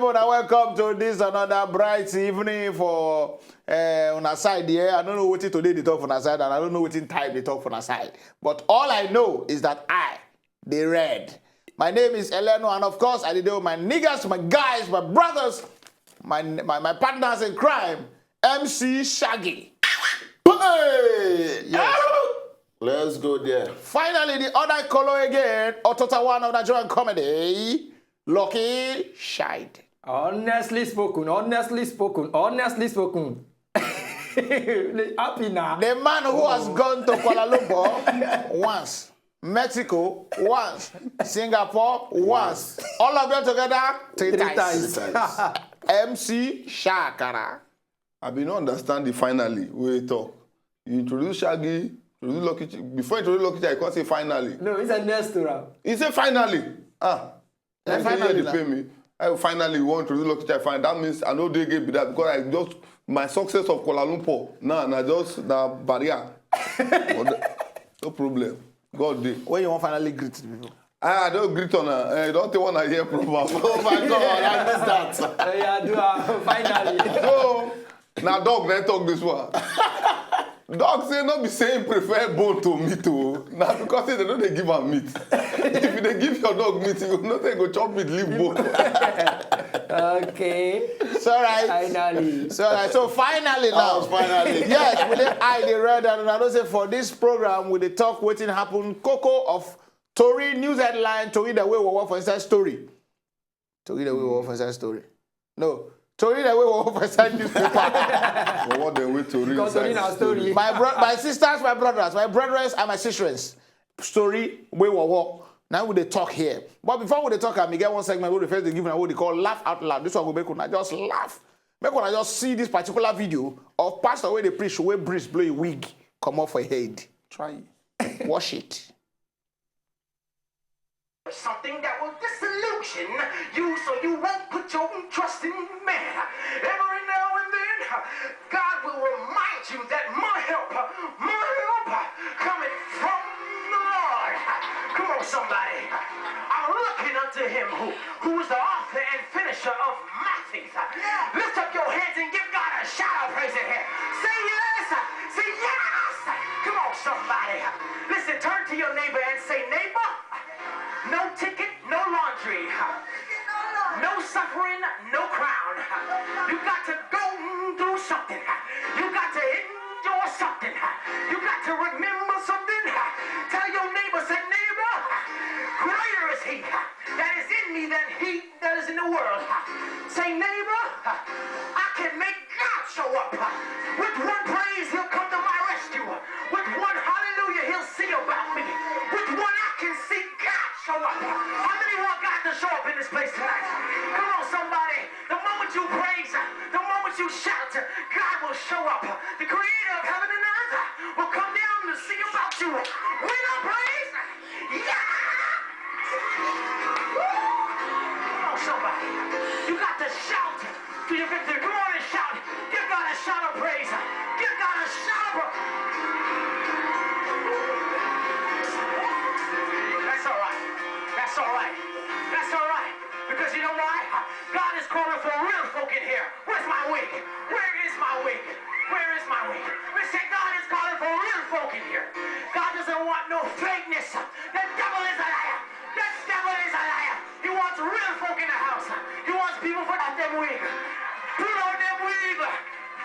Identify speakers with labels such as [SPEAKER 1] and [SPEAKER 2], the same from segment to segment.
[SPEAKER 1] people, and welcome to this another bright evening for on our side here. I don't know what today they talk on our side, and I don't know what in time they talk on our side. But all I know is that DEY RED. My name is Eleno, and of course, I did with my niggas, my guys, my brothers, my partners in crime, MC Shaggy. Hey! Yes.
[SPEAKER 2] Let's go there.
[SPEAKER 1] Finally, the other color again, Pt.1 of Nigerian comedy, Lucky Shide.
[SPEAKER 3] Honestly spoken. Happy now.
[SPEAKER 1] The man who has gone to Kuala Lumpur once, Mexico once, Singapore once. All of them together three times. MC Shakara.
[SPEAKER 2] I been not understand the finally we talk. You introduce Shaggy, introduce Lucky. Before you introduce Lucky, I can't say finally.
[SPEAKER 3] No, it's a next round.
[SPEAKER 2] He said finally.
[SPEAKER 1] Finally,
[SPEAKER 2] they pay me. I finally want to do Lucky. That means I know they gave me that because I just my success of Kuala Lumpur. Nah, just the barrier. No problem. God did.
[SPEAKER 1] When you want finally greet people?
[SPEAKER 2] I don't greet on her. I don't want to hear proper.
[SPEAKER 1] Oh my God, I missed that.
[SPEAKER 3] Yeah, do finally.
[SPEAKER 2] So, now dog, let's talk this one. Dog say not be saying prefer bone to meat too. Now because they don't give her meat. If they give your dog meat, you know they go chop meat, leave bone.
[SPEAKER 3] Okay.
[SPEAKER 1] It's all right.
[SPEAKER 3] Finally.
[SPEAKER 1] So, so finally now.
[SPEAKER 2] Finally.
[SPEAKER 1] Yes, we did DEY RED, and I don't say for this program we dey talk wetin happen. Coco of Tori news headline. Tori the way we work for inside story. Tori the way we work for inside story. No. Tori the way we work for inside newspaper.
[SPEAKER 2] But what they wait to read
[SPEAKER 3] Because Tori now story.
[SPEAKER 1] My sisters, my brothers, and my sisters. Story we work. Now we dey talk here. But before we dey talk, I get one segment where the first they give what they call laugh out loud. This one will make una just laugh. Make una just see this particular video of pastor where they preach where breeze blow a wig come off a head. Try it. Wash it.
[SPEAKER 4] Something that will disillusion you so you won't put your own trust in man. Every now and then, God will remind you that my help coming from the Lord. Come on, somebody. I'm looking unto him who is the author and finisher of my faith. Lift up your hands and give God a shout of praise in here. Say yes. Say yes. Come on, somebody. Listen, turn to your neighbor and say, neighbor, no ticket, no laundry. No suffering, no crown. You got to go through something. You got to endure something. You got to remember something. Tell your neighbor, say, neighbor, greater is he that is in me than he that is in the world. Say, neighbor, I can make God show up. With one praise, he'll come to my rescue. With one hallelujah, he'll see about me. With one I can see God show up. How many want God to show up in this place tonight? Come on, somebody. The moment you praise, the moment you shout, God will show up. The creator of heaven and earth will come down to see about you. We don't praise. Yeah! Come on, somebody. You got to shout to your victory. Come on and shout. Give God a shout of praise. Give God a shout of praise. That's all right. That's all right. That's all right. Because you know why? God is calling for real folk in here. Where's my wig? Where is my wig? Where is my wig? Listen, God is calling for real folk in here. God doesn't want no fakeness. The devil is a liar. The devil is a liar. He wants real folk in the house. He wants people put off them wig. Put on them wig.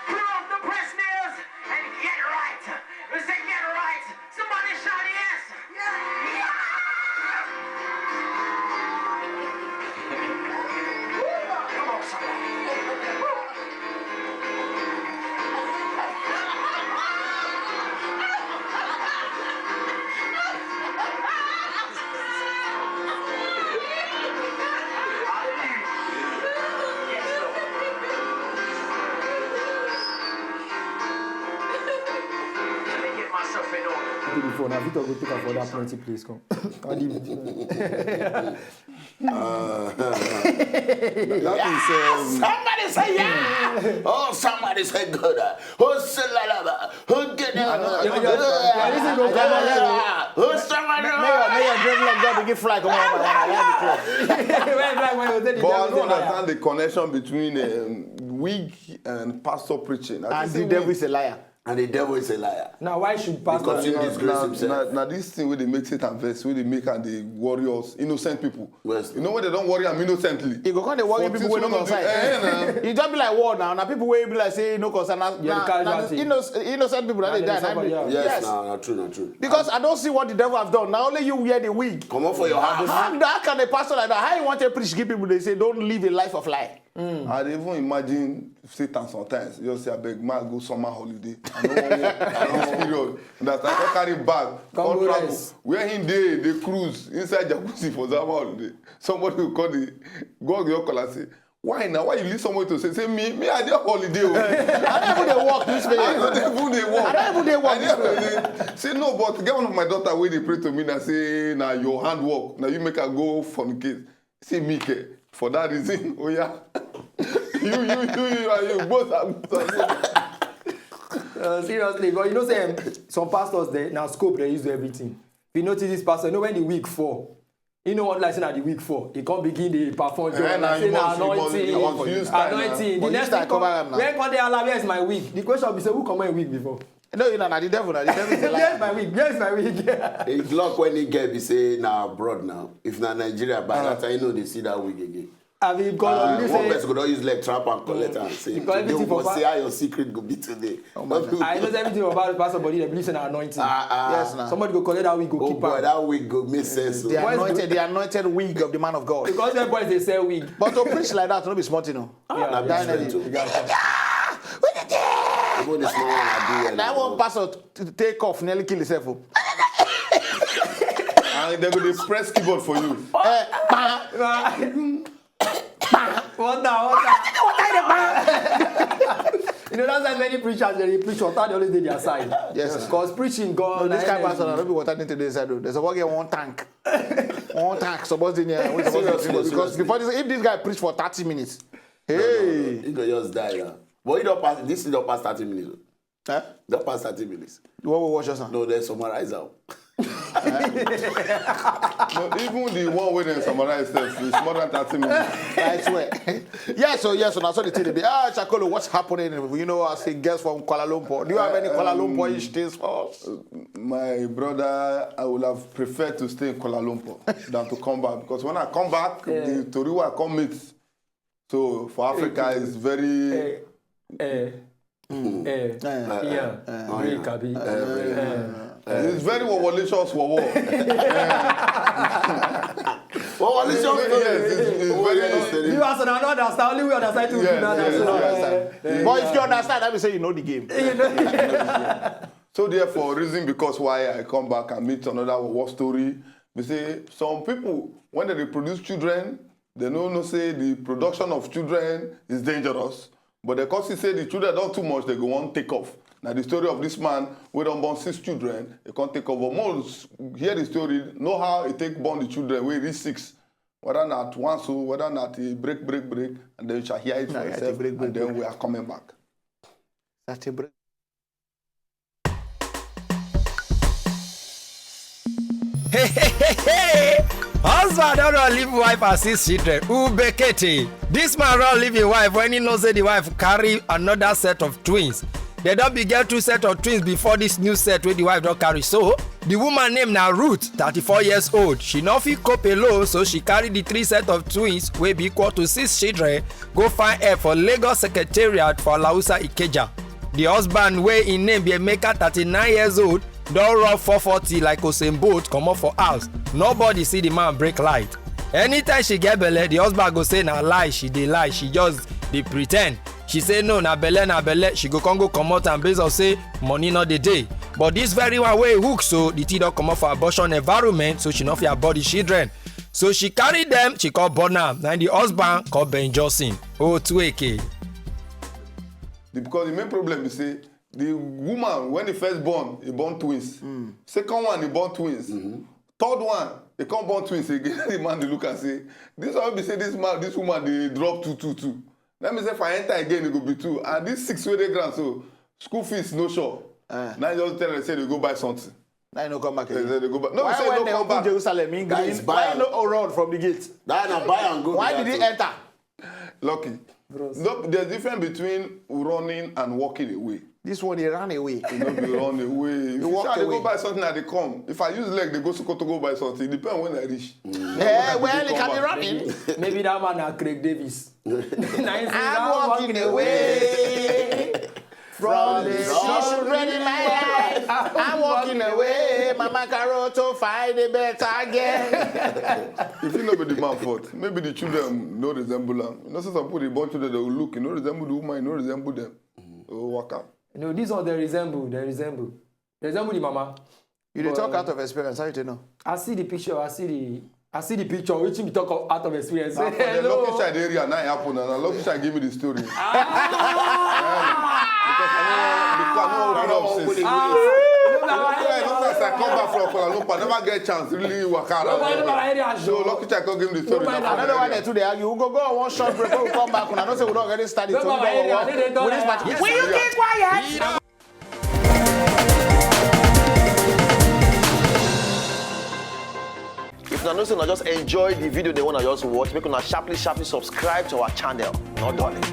[SPEAKER 4] Put off the press nails and get right. Listen, get right. Somebody shout yes. Yeah. Come on, somebody.
[SPEAKER 3] Before now, Victor go take her for that plenty place. Come.
[SPEAKER 1] Somebody say yeah. Oh, somebody say good. Oh, salalaba. Oh, good. Oh, somebody. May your dream like God to give flag.
[SPEAKER 2] But I don't understand the connection between wig and pastor preaching.
[SPEAKER 1] And the devil is a liar.
[SPEAKER 5] And the devil is a liar.
[SPEAKER 3] Now, why should pastor?
[SPEAKER 5] Because he disgrace himself.
[SPEAKER 2] Now this thing where they make Satan verse, where they make and the warriors, innocent people.
[SPEAKER 5] Yes.
[SPEAKER 2] You know when they don't worry them innocently.
[SPEAKER 1] You go come they worry people wey no concern. You just be like war now. Now people wey be like say no concern. Now innocent people that they die.
[SPEAKER 5] Yes, not true.
[SPEAKER 1] Because I don't see what the devil have done. Now only you wear the wig.
[SPEAKER 5] Come on for your house.
[SPEAKER 1] How can a pastor like that? How you want to preach give people? They say don't live a life of lie.
[SPEAKER 2] I dey even imagine Satan sometimes. You just say, I beg, man, go summer holiday. I don't want period. That I can carry bag, come travel. Where him they cruise inside jacuzzi for summer holiday. Somebody will call the go your call and say, why now? Why you leave somebody to say me I dey holiday.
[SPEAKER 1] I don't even walk this way.
[SPEAKER 2] I don't even
[SPEAKER 1] walk this way.
[SPEAKER 2] Say no, but get one of my daughter where they pray to me and say, now your handwork. Now you make her go fornicate. Say me care. For that reason, oh yeah. you both are
[SPEAKER 3] seriously, but you know, say some pastors they now scope they use everything. If you notice this pastor, you know when the week 4, you know what like saying at the week 4, he can't begin the perform job and say anointing. The next time when they allow where's my week? The question be say who come in week before?
[SPEAKER 1] No, you know, the devil is a liar.
[SPEAKER 3] Where's my week?
[SPEAKER 5] It's luck when he get be say now abroad now. If not Nigeria, by that time you know they see that week again.
[SPEAKER 3] I mean, God,
[SPEAKER 5] one person could use like trap and collect and say, today we must see how your secret go be today.
[SPEAKER 3] I know everything about the pastor body, they believe in anointing.
[SPEAKER 1] Yes, now.
[SPEAKER 3] Somebody go collect that wig, go keep
[SPEAKER 5] boy, that wig go make sense.
[SPEAKER 1] The anointed wig of the man of God.
[SPEAKER 3] Because the boys, they sell wig.
[SPEAKER 1] But to preach like that, don't be smart, you know.
[SPEAKER 5] Even the small one I do.
[SPEAKER 1] That one pastor to take off, nearly kill himself.
[SPEAKER 2] And they're going to press keyboard for you.
[SPEAKER 3] What you know, that's why many preachers, they preach water, they always do their side.
[SPEAKER 1] Yes.
[SPEAKER 3] Because preaching God.
[SPEAKER 1] No, this kind of pastor, don't be water into the side. There's a one tank. One tank, supposed in here. Because before this, if this guy preach for 30 minutes, hey.
[SPEAKER 5] He could just die now. But he don't pass, this is not past 30 minutes.
[SPEAKER 1] Huh?
[SPEAKER 5] Don't pass 30 minutes.
[SPEAKER 1] What will watch us now?
[SPEAKER 5] No, they summarize out.
[SPEAKER 2] No, even the one where they summarize stuff is more than 30 minutes.
[SPEAKER 1] I swear. Yes, so now so the thing be Chakolo, what's happening? You know, I say guests from Kuala Lumpur. Do you have any Kuala Lumpur-ish things for us?
[SPEAKER 2] My brother, I would have preferred to stay in Kuala Lumpur than to come back because when I come back, the Toriwa I come meet. So for Africa, it's very. It's very malicious for war.
[SPEAKER 3] You also don't understand. Only we understand to do that.
[SPEAKER 1] But if you understand, I will say you know the game.
[SPEAKER 2] So therefore, reason because why I come back and meet another war story. We say some people when they produce children, they don't say the production of children is dangerous. But because he say the children don't too much, they go on take off. Now the story of this man, we don't born 6 children, they can't take off. But most hear the story, know how he take born the children, we reach 6. Whether not once, whether not he break, and then you shall hear it for yourself, and then we are coming back.
[SPEAKER 1] That's a break.
[SPEAKER 6] Hey! Husband don't leave wife and 6 children. Ubekete. This man don't leave his wife when he knows that the wife carry another set of twins. They don't be get 2 sets of twins before this new set where the wife don't carry. So, the woman named now Ruth, 34 years old. She not fit cope alone, so she carry the 3 sets of twins wey be equal to 6 children, go find help for Lagos Secretariat for Lausa Ikeja. The husband wey in name be Emeka, 39 years old, don run 440 like Usain Bolt comot for house. Nobody see the man break light. Anytime she get belle, the husband go say na lie, she dey lie, she just dey pretend. She say no, na belle, she go come go comot and based on say money no dey dey. But this very one wey hook so the thing don comot for abortion environment, so she no fit abort the children. So she carry them, she call born am, and the husband call Ben Johnson. Otueke.
[SPEAKER 2] Because the main problem is say the woman when he first born, he born twins. Second one, he born twins. Third one, They come born twins again. The man they look and say, this one be say this woman they drop 2. Let me say if I enter again, it go be 2. And this 6 wey dey ground, so school fees no sure. Now you just tell them say they go buy something.
[SPEAKER 1] Now you no come back
[SPEAKER 2] They
[SPEAKER 1] again.
[SPEAKER 2] say they go buy. No,
[SPEAKER 1] Why
[SPEAKER 2] we say
[SPEAKER 1] when
[SPEAKER 2] no
[SPEAKER 1] they
[SPEAKER 2] come
[SPEAKER 1] open
[SPEAKER 2] back.
[SPEAKER 1] Jerusalem in
[SPEAKER 5] That is
[SPEAKER 1] green,
[SPEAKER 5] buy
[SPEAKER 1] why no run from the gate?
[SPEAKER 5] That na buy and go.
[SPEAKER 1] Why did he enter?
[SPEAKER 2] Lucky. No, there's difference between running and walking away.
[SPEAKER 1] This one, he ran away.
[SPEAKER 2] You know, they run away. If you
[SPEAKER 1] walk
[SPEAKER 2] say they
[SPEAKER 1] away.
[SPEAKER 2] go buy something and they come. If I use leg, they go to go buy something. It depends when I reach.
[SPEAKER 1] Yeah, well, he can be running.
[SPEAKER 3] Maybe that man na Craig Davis.
[SPEAKER 1] I'm walking away from the she's ready my life. I'm walking away, Mama Caro to find a better again.
[SPEAKER 2] If you know be the man fault, maybe the children no resemble them. You know, some people they born children they will look, you know, resemble the woman, you know, resemble them. Oh, waka.
[SPEAKER 3] No, this one they resemble. They resemble the mama.
[SPEAKER 1] You dey talk out of experience, how you know?
[SPEAKER 3] I see the picture. I see the picture. Which me talk out of experience.
[SPEAKER 2] The lucky child area now happen and the lucky child give me the story. Because I know since. I come back from Kuala Lumpur, never get chance really work out. So lucky child come give me the story.
[SPEAKER 1] I don't know why they two they argue. We go on one short break, we come back. And I don't say we don't already started.
[SPEAKER 3] Will
[SPEAKER 1] you keep quiet?
[SPEAKER 7] If you know, just enjoy the video they want to just watch, make una sharply subscribe to our channel. Not darling.